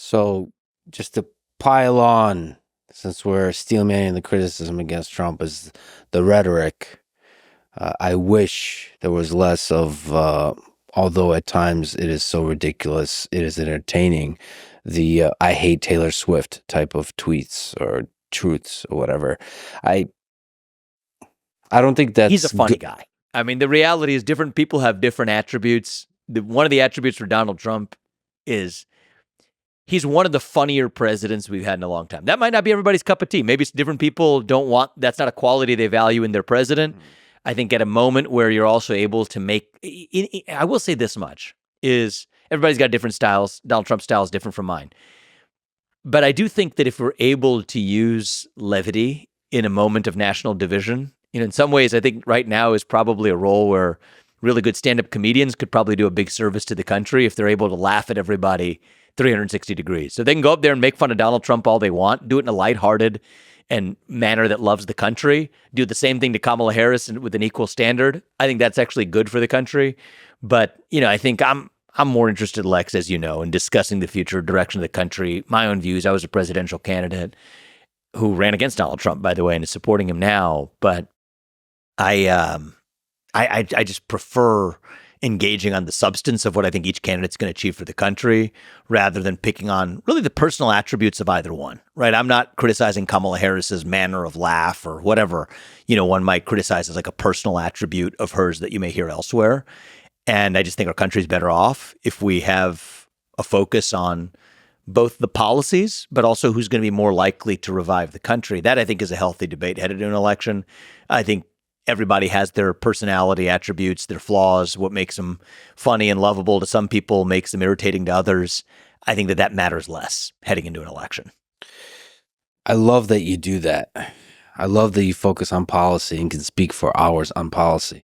So just to pile on, since we're steel manning the criticism against Trump is the rhetoric, I wish there was less of, although at times it is so ridiculous, it is entertaining, the I hate Taylor Swift type of tweets or truths or whatever. I don't think that's... He's a funny guy. I mean, the reality is different people have different attributes. One of the attributes for Donald Trump is he's one of the funnier presidents we've had in a long time. That might not be everybody's cup of tea. Maybe different people don't want, that's not a quality they value in their president. I think at a moment where you're also able to make, I will say this much, is everybody's got different styles. Donald Trump's style is different from mine. But I do think that if we're able to use levity in a moment of national division, in some ways, I think right now is probably a role where really good stand-up comedians could probably do a big service to the country if they're able to laugh at everybody 360 degrees. So they can go up there and make fun of Donald Trump all they want, do it in a lighthearted and manner that loves the country, do the same thing to Kamala Harris with an equal standard. I think that's actually good for the country. But, I think I'm more interested, Lex, as you know, in discussing the future direction of the country, my own views. I was a presidential candidate who ran against Donald Trump, by the way, and is supporting him now. But I just prefer engaging on the substance of what I think each candidate's going to achieve for the country rather than picking on really the personal attributes of either one, right? I'm not criticizing Kamala Harris's manner of laugh or whatever, one might criticize as like a personal attribute of hers that you may hear elsewhere. And I just think our country's better off if we have a focus on both the policies, but also who's going to be more likely to revive the country. That, I think, is a healthy debate headed to an election. I think everybody has their personality attributes, their flaws, what makes them funny and lovable to some people makes them irritating to others. I think that matters less heading into an election. I love that you do that. I love that you focus on policy and can speak for hours on policy.